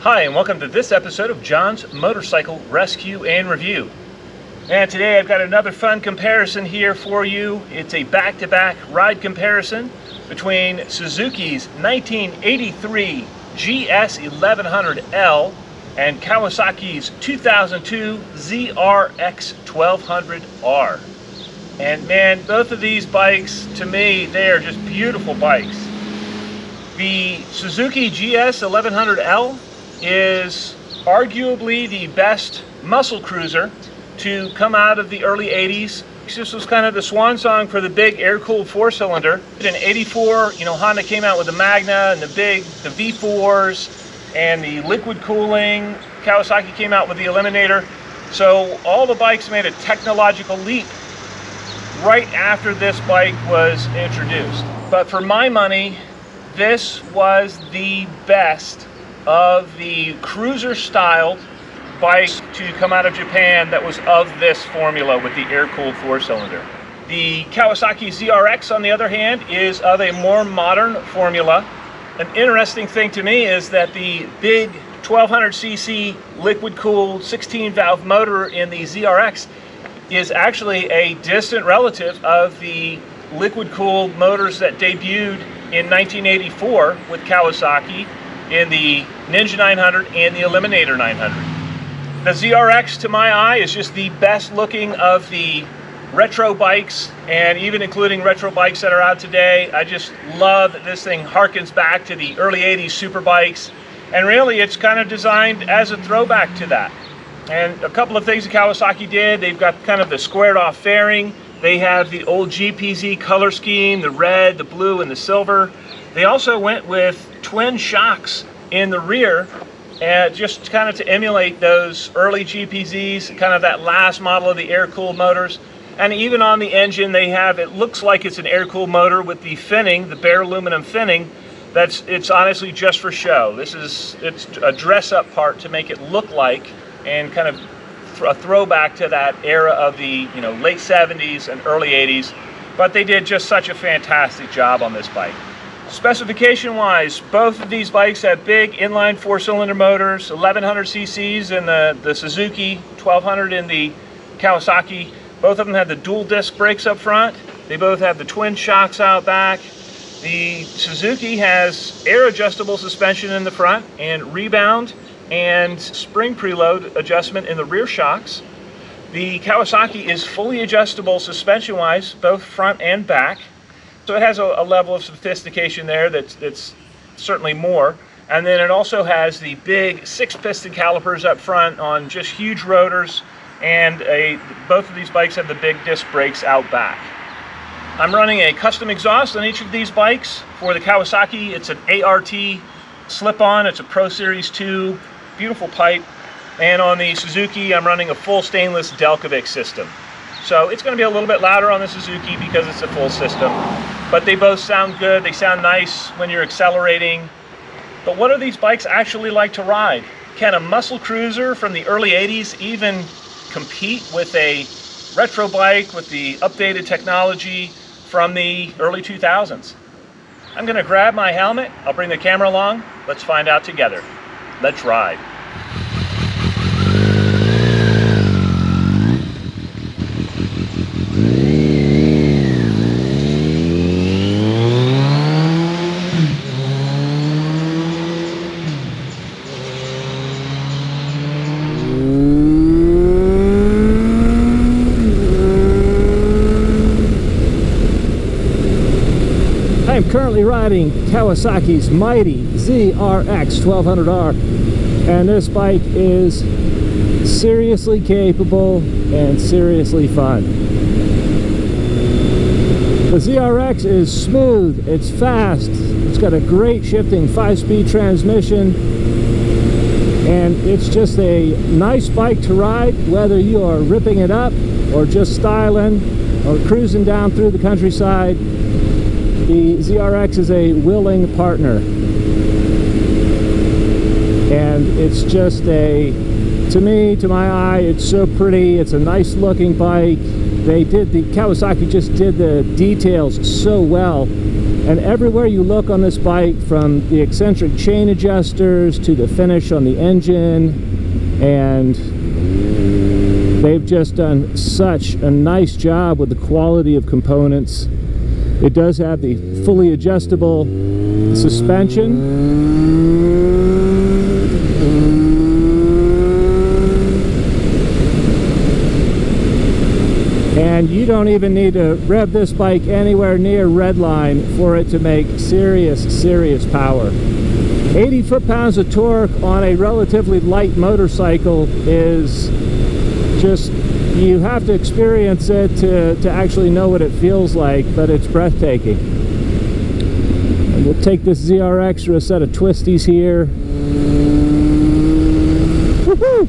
Hi, and welcome to this episode of John's Motorcycle Rescue and Review. And today I've got another fun comparison here for you. It's a back-to-back ride comparison between Suzuki's 1983 GS1100L and Kawasaki's 2002 ZRX1200R. And man, both of these bikes, to me, they are just beautiful bikes. The Suzuki GS1100L is arguably the best muscle cruiser to come out of the early 80s. This was kind of the swan song for the big air-cooled four-cylinder. In 84, Honda came out with the Magna and the V4s and the liquid cooling. Kawasaki came out with the Eliminator. So all the bikes made a technological leap right after this bike was introduced. But for my money, this was the best of the cruiser-styled bike to come out of Japan that was of this formula with the air-cooled four-cylinder. The Kawasaki ZRX, on the other hand, is of a more modern formula. An interesting thing to me is that the big 1200cc liquid-cooled 16-valve motor in the ZRX is actually a distant relative of the liquid-cooled motors that debuted in 1984 with Kawasaki in the Ninja 900 and the Eliminator 900. The ZRX, to my eye, is just the best looking of the retro bikes, and even including retro bikes that are out today. I just love that this thing harkens back to the early 80s super bikes, and really it's kind of designed as a throwback to that. And a couple of things that Kawasaki did, they've got kind of the squared off fairing. They have the old GPZ color scheme, the red, the blue, and the silver. They also went with twin shocks in the rear, just kind of to emulate those early GPZs, kind of that last model of the air-cooled motors. And even on the engine, they have, it looks like it's an air-cooled motor with the finning, the bare aluminum finning. It's honestly just for show. It's a dress-up part to make it look like, and kind of a throwback to that era of the late 70s and early 80s. But they did just such a fantastic job on this bike. Specification wise, both of these bikes have big inline four-cylinder motors, 1100 cc's in the Suzuki, 1200 in the Kawasaki. Both of them have the dual disc brakes up front. They both have the twin shocks out back. The Suzuki has air adjustable suspension in the front and rebound and spring preload adjustment in the rear shocks. The Kawasaki is fully adjustable suspension wise, both front and back. So it has a level of sophistication there that's certainly more. And then it also has the big 6-piston calipers up front on just huge rotors, and both of these bikes have the big disc brakes out back. I'm running a custom exhaust on each of these bikes. For the Kawasaki, it's an ART slip-on. It's a Pro Series 2, beautiful pipe. And on the Suzuki, I'm running a full stainless Delcovic system. So it's going to be a little bit louder on the Suzuki because it's a full system, but they both sound good. They sound nice when you're accelerating. But what are these bikes actually like to ride? Can a muscle cruiser from the early 80s even compete with a retro bike with the updated technology from the early 2000s? I'm going to grab my helmet. I'll bring the camera along. Let's find out together. Let's ride. I'm currently riding Kawasaki's mighty ZRX1200R, and this bike is seriously capable and seriously fun. The ZRX is smooth, it's fast, it's got a great shifting 5-speed transmission, and it's just a nice bike to ride whether you are ripping it up or just styling or cruising down through the countryside. The ZRX is a willing partner, and it's just to my eye, it's so pretty. It's a nice looking bike. Kawasaki just did the details so well And everywhere you look on this bike, from the eccentric chain adjusters to the finish on the engine, and they've just done such a nice job with the quality of components. It does have the fully adjustable suspension. And you don't even need to rev this bike anywhere near redline for it to make serious power. 80 foot-pounds of torque on a relatively light motorcycle is just, you have to experience it to actually know what it feels like, but it's breathtaking. And we'll take this ZRX through a set of twisties here. Woohoo!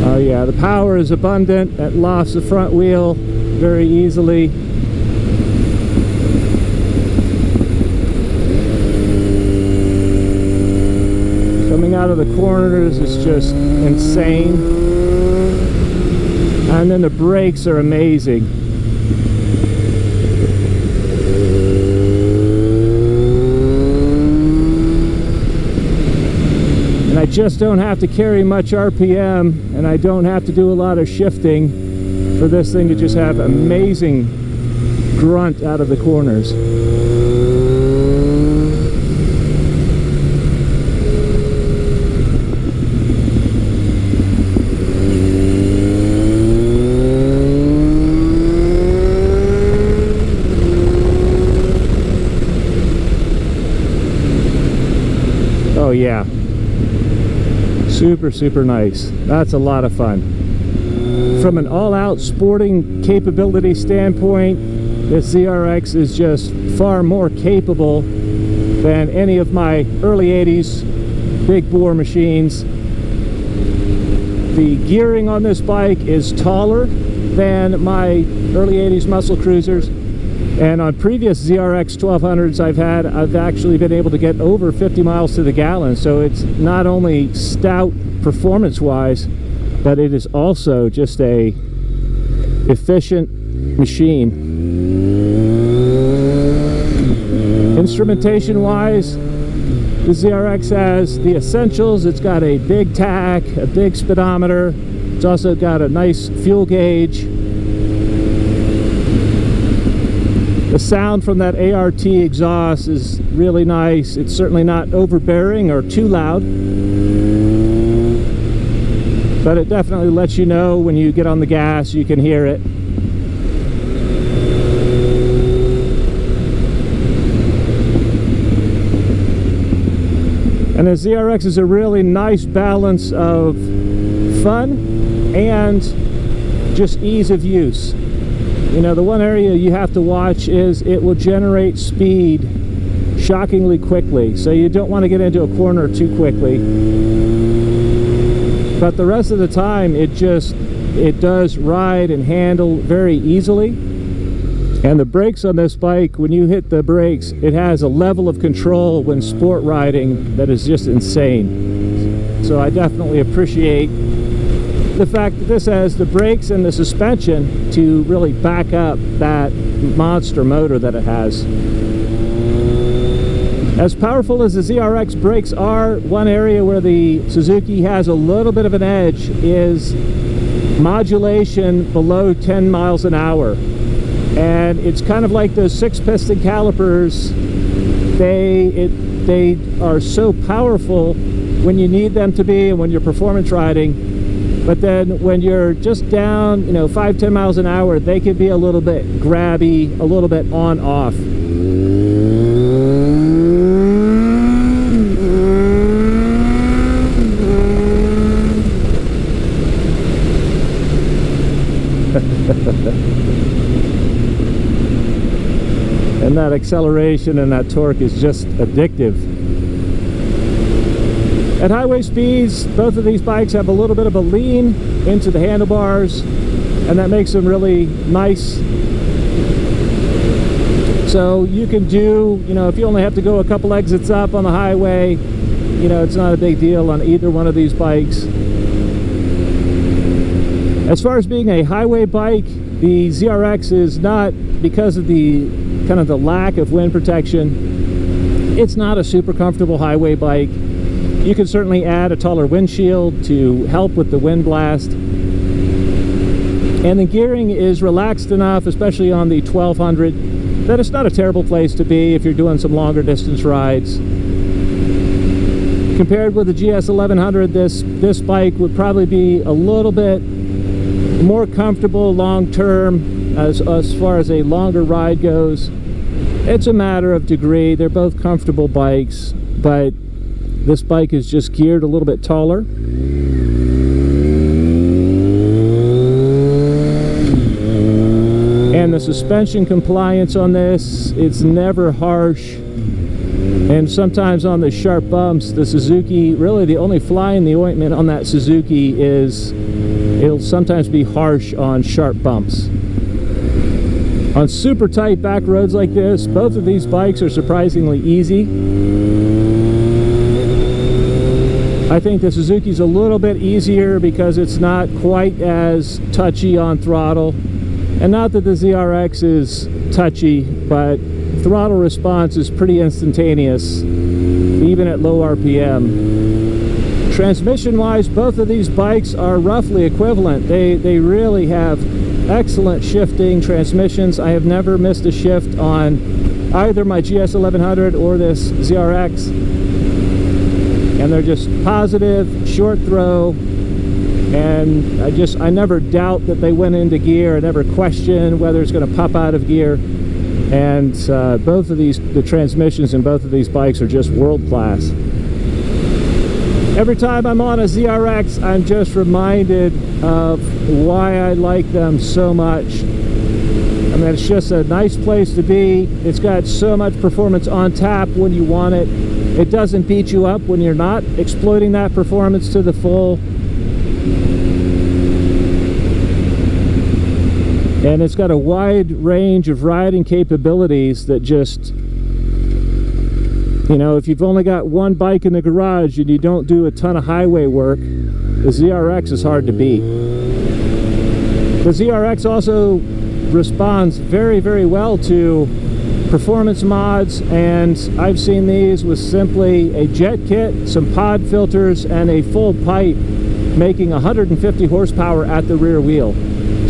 Oh yeah, the power is abundant. It lofts the front wheel very easily. Coming out of the corners is just insane. And then the brakes are amazing. And I just don't have to carry much RPM, and I don't have to do a lot of shifting for this thing to just have amazing grunt out of the corners. Oh yeah, super nice. That's a lot of fun. From an all-out sporting capability standpoint, this ZRX is just far more capable than any of my early 80s big bore machines. The gearing on this bike is taller than my early 80s muscle cruisers. And on previous ZRX1200s I've actually been able to get over 50 miles to the gallon. So it's not only stout performance-wise, but it is also just a efficient machine. Instrumentation-wise, the ZRX has the essentials. It's got a big tach, a big speedometer. It's also got a nice fuel gauge. The sound from that ART exhaust is really nice. It's certainly not overbearing or too loud, but it definitely lets you know when you get on the gas, you can hear it. And the ZRX is a really nice balance of fun and just ease of use. You know, the one area you have to watch is it will generate speed shockingly quickly, so you don't want to get into a corner too quickly. But the rest of the time, it does ride and handle very easily. And the brakes on this bike, when you hit the brakes, it has a level of control when sport riding that is just insane. So I definitely appreciate the fact that this has the brakes and the suspension to really back up that monster motor that it has. As powerful as the ZRX brakes are, one area where the Suzuki has a little bit of an edge is modulation below 10 miles an hour. And it's kind of like those 6-piston calipers. They are so powerful when you need them to be and when you're performance riding. But then when you're just down, 5-10 miles an hour, they can be a little bit grabby, a little bit on-off. And that acceleration and that torque is just addictive. At highway speeds, both of these bikes have a little bit of a lean into the handlebars, and that makes them really nice. So you can do, if you only have to go a couple exits up on the highway, it's not a big deal on either one of these bikes. As far as being a highway bike, the ZRX is not, because of the kind of the lack of wind protection, it's not a super comfortable highway bike. You can certainly add a taller windshield to help with the wind blast. And the gearing is relaxed enough, especially on the 1200, that it's not a terrible place to be if you're doing some longer distance rides. Compared with the GS1100, this bike would probably be a little bit more comfortable long term as far as a longer ride goes. It's a matter of degree. They're both comfortable bikes, but this bike is just geared a little bit taller. And the suspension compliance on this, it's never harsh. And sometimes on the sharp bumps, the Suzuki, really the only fly in the ointment on that Suzuki is it'll sometimes be harsh on sharp bumps. On super tight back roads like this, both of these bikes are surprisingly easy. I think the Suzuki's a little bit easier because it's not quite as touchy on throttle. And not that the ZRX is touchy, but throttle response is pretty instantaneous, even at low RPM. Transmission-wise, both of these bikes are roughly equivalent. They really have excellent shifting transmissions. I have never missed a shift on either my GS1100 or this ZRX. And they're just positive, short throw, and I never doubt that they went into gear. I never question whether it's going to pop out of gear. And both of these, the transmissions in both of these bikes are just world class. Every time I'm on a ZRX, I'm just reminded of why I like them so much. I mean, it's just a nice place to be. It's got so much performance on tap when you want it. It doesn't beat you up when you're not exploiting that performance to the full. And it's got a wide range of riding capabilities that just, you know, if you've only got one bike in the garage and you don't do a ton of highway work, the ZRX is hard to beat. The ZRX also responds very, very well to performance mods, and I've seen these with simply a jet kit, some pod filters, and a full pipe making 150 horsepower at the rear wheel.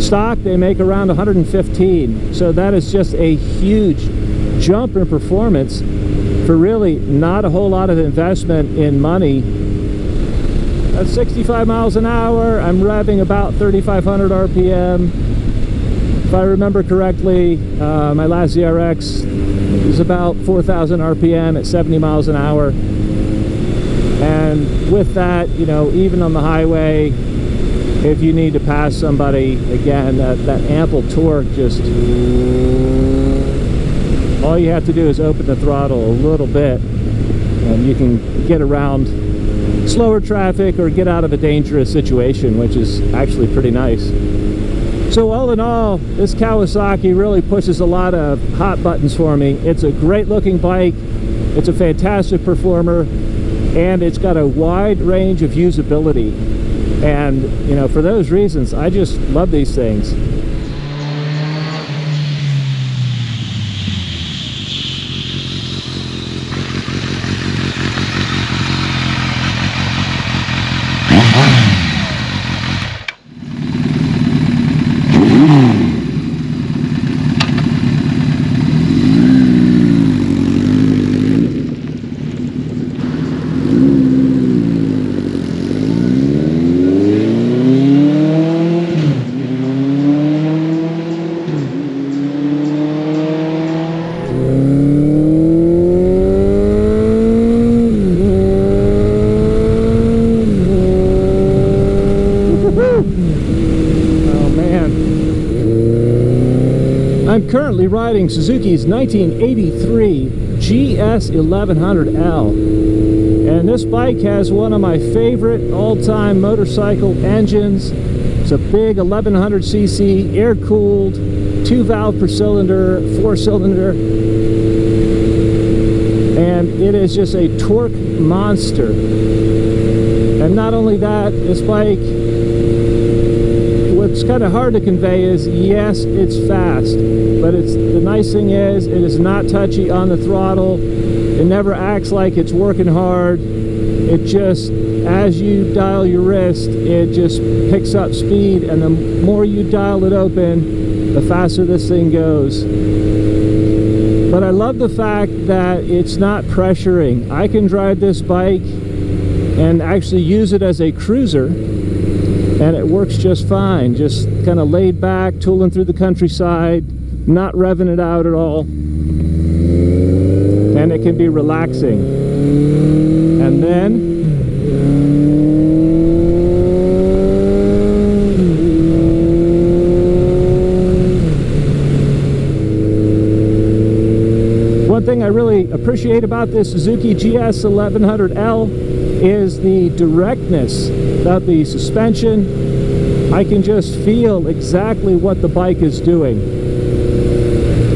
Stock, they make around 115, so that is just a huge jump in performance for really not a whole lot of investment in money. At 65 miles an hour, I'm revving about 3,500 RPM. If I remember correctly, my last ZRX was about 4,000 RPM at 70 miles an hour. And with that, you know, even on the highway, if you need to pass somebody, again, that ample torque, just all you have to do is open the throttle a little bit and you can get around slower traffic or get out of a dangerous situation, which is actually pretty nice. So all in all, this Kawasaki really pushes a lot of hot buttons for me. It's a great looking bike, it's a fantastic performer, and it's got a wide range of usability. And, you know, for those reasons, I just love these things. I'm currently riding Suzuki's 1983 GS1100L, and this bike has one of my favorite all-time motorcycle engines. It's a big 1100cc air-cooled 2-valve per cylinder, 4-cylinder, and it is just a torque monster. And not only that, this bike, what's kind of hard to convey is, yes, it's fast, but the nice thing is it is not touchy on the throttle. It never acts like it's working hard. It just, as you dial your wrist, it just picks up speed, and the more you dial it open, the faster this thing goes. But I love the fact that it's not pressuring. I can drive this bike and actually use it as a cruiser, and it works just fine. Just kind of laid back, tooling through the countryside, not revving it out at all. And it can be relaxing. And then one thing I really appreciate about this Suzuki GS1100L is the directness of the suspension. I can just feel exactly what the bike is doing.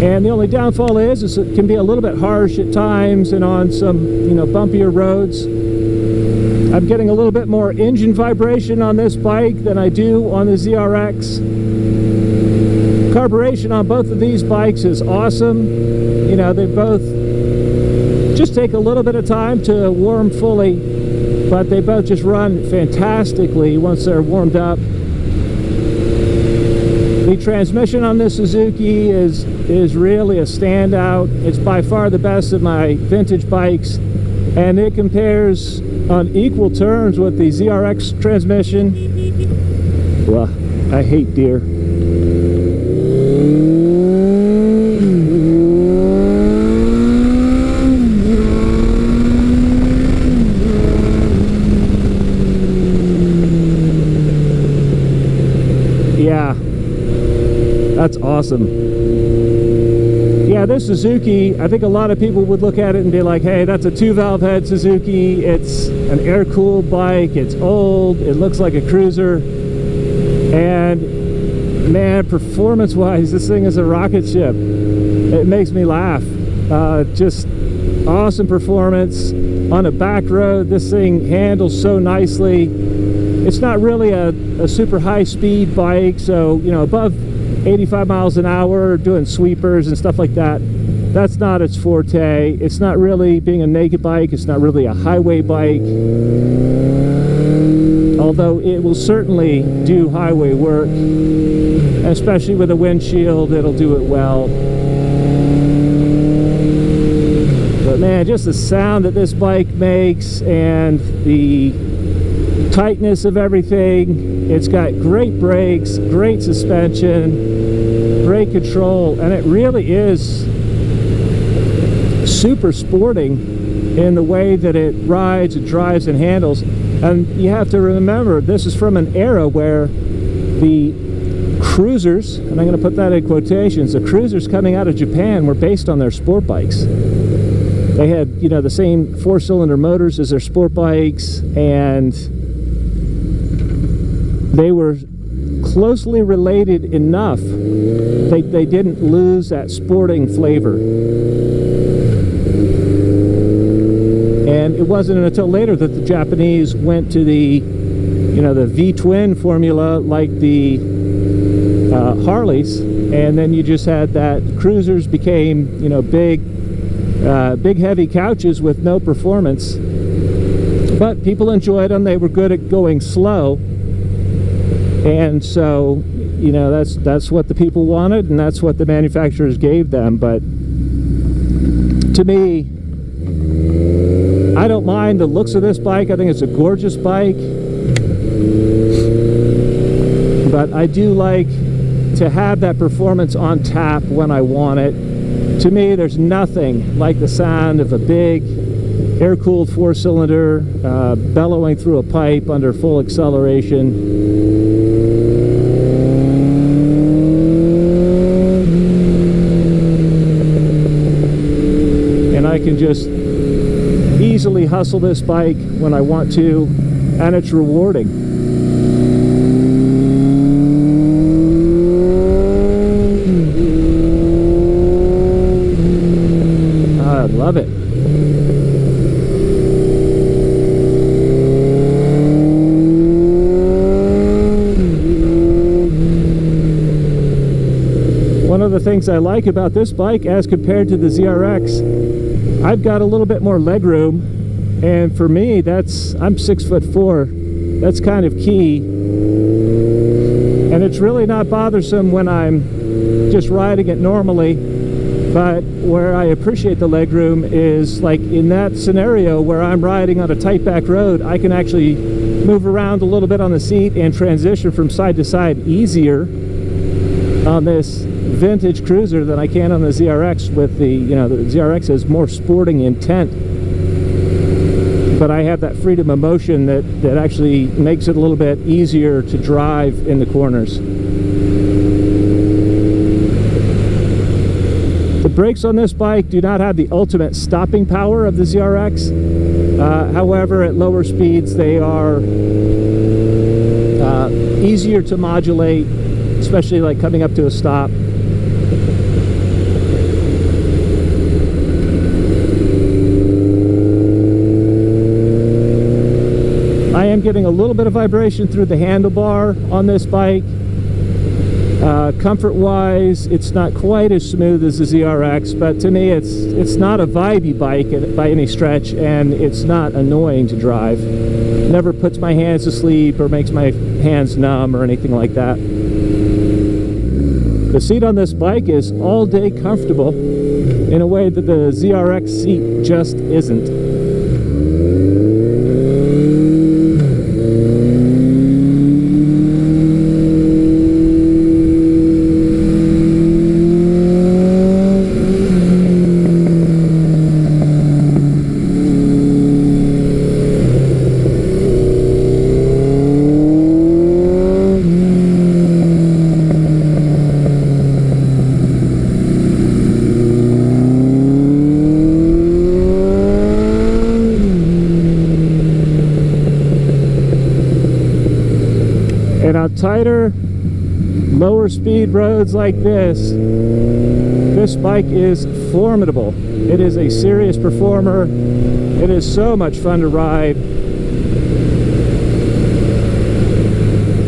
And the only downfall is it can be a little bit harsh at times and on some, bumpier roads. I'm getting a little bit more engine vibration on this bike than I do on the ZRX. Carburation on both of these bikes is awesome. They both just take a little bit of time to warm fully, but they both just run fantastically once they're warmed up. The transmission on this Suzuki is really a standout. It's by far the best of my vintage bikes, and it compares on equal terms with the ZRX transmission. Well, I hate deer. Yeah, that's awesome. Yeah, this Suzuki, I think a lot of people would look at it and be like, hey, that's a 2-valve head Suzuki. It's an air-cooled bike. It's old. It looks like a cruiser. And man, performance-wise, this thing is a rocket ship. It makes me laugh. Just awesome performance. On a back road, this thing handles so nicely. It's not really a super high-speed bike, so, above 85 miles an hour, doing sweepers and stuff like that, that's not its forte. It's not really being a naked bike. It's not really a highway bike, although it will certainly do highway work, especially with a windshield. It'll do it well. But man, just the sound that this bike makes and the tightness of everything. It's got great brakes, great suspension, great control, and it really is super sporting in the way that it rides, it drives, and handles. And you have to remember, this is from an era where the cruisers, and I'm going to put that in quotations, the cruisers coming out of Japan were based on their sport bikes. They had, the same 4-cylinder motors as their sport bikes, and they were closely related enough. They didn't lose that sporting flavor. And it wasn't until later that the Japanese went to the, the V-twin formula like the Harleys, and then you just had that cruisers became, big heavy couches with no performance. But people enjoyed them. They were good at going slow. And so, that's what the people wanted, and that's what the manufacturers gave them. But to me, I don't mind the looks of this bike. I think it's a gorgeous bike. But I do like to have that performance on tap when I want it. To me, there's nothing like the sound of a big air-cooled 4-cylinder bellowing through a pipe under full acceleration. I can just easily hustle this bike when I want to, and it's rewarding. I love it. things I like about this bike as compared to the ZRX, I've got a little bit more leg room, and for me, I'm 6'4". That's kind of key, and it's really not bothersome when I'm just riding it normally. But where I appreciate the leg room is like in that scenario where I'm riding on a tight back road, I can actually move around a little bit on the seat and transition from side to side easier on this vintage cruiser than I can on the ZRX. With the, you know, the ZRX has more sporting intent, but I have that freedom of motion that actually makes it a little bit easier to drive in the corners. The brakes on this bike do not have the ultimate stopping power of the ZRX. However, at lower speeds, they are easier to modulate, especially like coming up to a stop. I am getting a little bit of vibration through the handlebar on this bike. Comfort-wise, it's not quite as smooth as the ZRX, but to me, it's not a vibey bike by any stretch, and it's not annoying to drive. Never puts my hands to sleep or makes my hands numb or anything like that. The seat on this bike is all-day comfortable in a way that the ZRX seat just isn't. And on tighter, lower speed roads like this bike is formidable. It is a serious performer. It is so much fun to ride.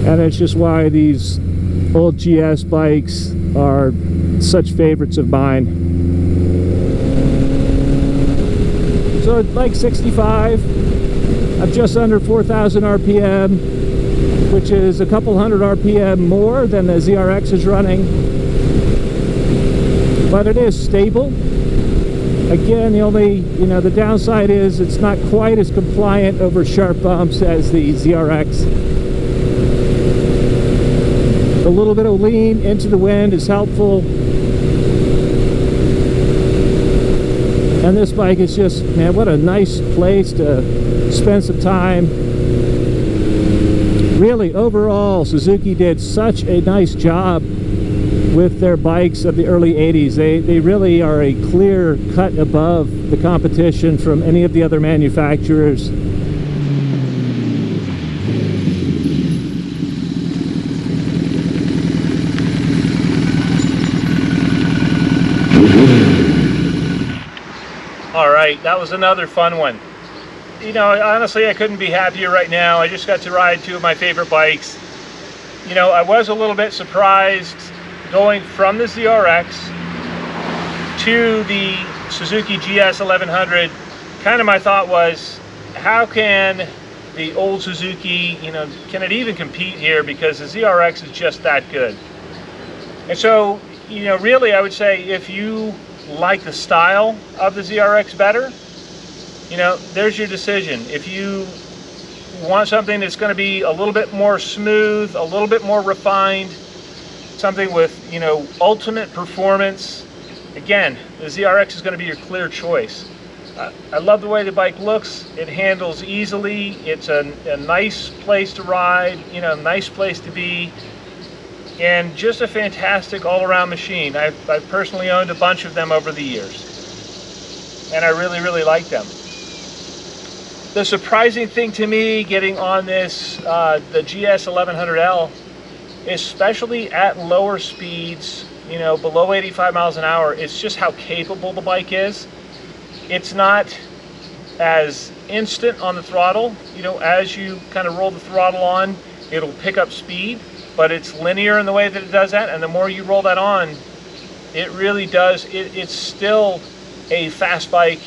And it's just why these old GS bikes are such favorites of mine. So at like 65, I'm just under 4,000 RPM. Which is a couple hundred RPM more than the ZRX is running, but it is stable. Again, the only, the downside is it's not quite as compliant over sharp bumps as the ZRX. A little bit of lean into the wind is helpful, and this bike is just, man, what a nice place to spend some time. Really, overall, Suzuki did such a nice job with their bikes of the early 80s. They really are a clear cut above the competition from any of the other manufacturers. All right, that was another fun one. Honestly, I couldn't be happier right now. I just got to ride two of my favorite bikes. I was a little bit surprised going from the ZRX to the Suzuki GS1100. Kind of my thought was, how can the old Suzuki, can it even compete here? Because the ZRX is just that good. And so, really I would say if you like the style of the ZRX better, there's your decision. If you want something that's going to be a little bit more smooth, a little bit more refined, something with, ultimate performance, again, the ZRX is going to be your clear choice. I love the way the bike looks. It handles easily. It's a nice place to ride, nice place to be, and just a fantastic all-around machine. I've personally owned a bunch of them over the years, and I really, really like them. The surprising thing to me getting on this, the GS1100L, especially at lower speeds, below 85 miles an hour, it's just how capable the bike is. It's not as instant on the throttle. As you kind of roll the throttle on, it'll pick up speed, but it's linear in the way that it does that, and the more you roll that on, It really does. It's still a fast bike,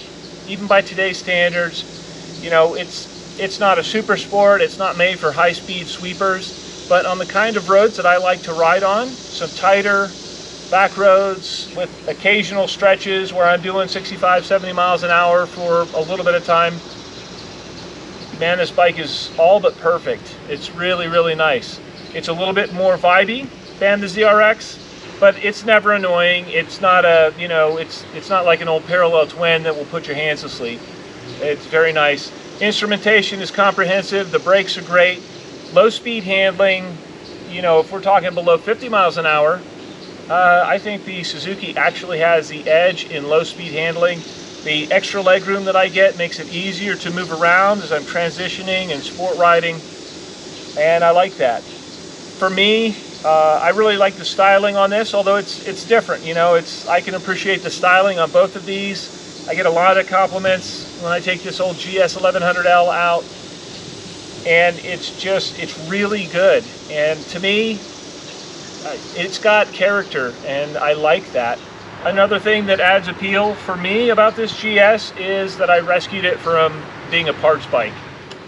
even by today's standards. You know, it's not a super sport. It's not made for high-speed sweepers. But on the kind of roads that I like to ride on, some tighter back roads with occasional stretches where I'm doing 65, 70 miles an hour for a little bit of time, man, this bike is all but perfect. It's really, really nice. It's a little bit more vibey than the ZRX, but it's never annoying. It's not a, you know, it's not like an old parallel twin that will put your hands to sleep. It's very nice. Instrumentation is comprehensive. The brakes are great. Low speed handling. You know, if we're talking below 50 miles an hour, I think the Suzuki actually has the edge in low speed handling. The extra legroom that I get makes it easier to move around as I'm transitioning and sport riding, and I like that. For me, I really like the styling on this, although it's different. You know, I can appreciate the styling on both of these. I get a lot of compliments when I take this old GS1100L out, and it's really good. And to me, it's got character, and I like that. Another thing that adds appeal for me about this GS is that I rescued it from being a parts bike.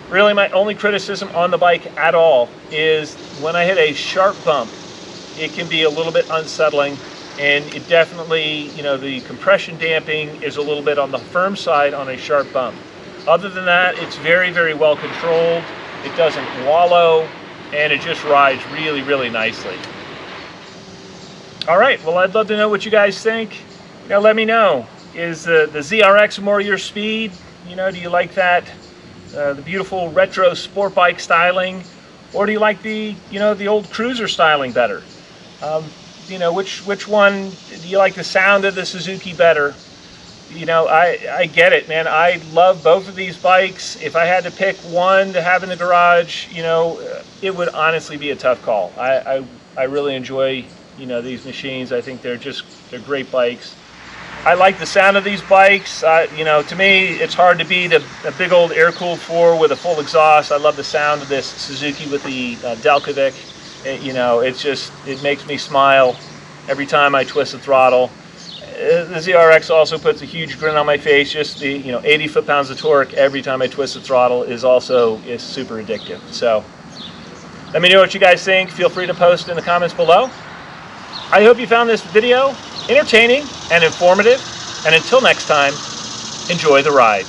Really, my only criticism on the bike at all is when I hit a sharp bump, it can be a little bit unsettling, and it definitely, you know, the compression damping is a little bit on the firm side on a sharp bump. Other than that, it's very, very well controlled. It doesn't wallow, and it just rides really, really nicely. All right, well, I'd love to know what you guys think. You know, let me know. Is the ZRX more your speed? You know, do you like that? The beautiful retro sport bike styling, or do you like the old cruiser styling better? You know, which one do you like? The sound of the Suzuki better? You know, I get it, man. I love both of these bikes. If I had to pick one to have in the garage, you know, it would honestly be a tough call. I really enjoy, you know, these machines. I think they're great bikes. I like the sound of these bikes. You know, to me, it's hard to beat a big old air-cooled 4 with a full exhaust. I love the sound of this Suzuki with the Delcovic. You know, it makes me smile every time I twist the throttle. The ZRX also puts a huge grin on my face. Just the 80 foot-pounds of torque every time I twist the throttle is super addictive. So let me know what you guys think. Feel free to post in the comments below. I hope you found this video entertaining and informative, and until next time, enjoy the ride.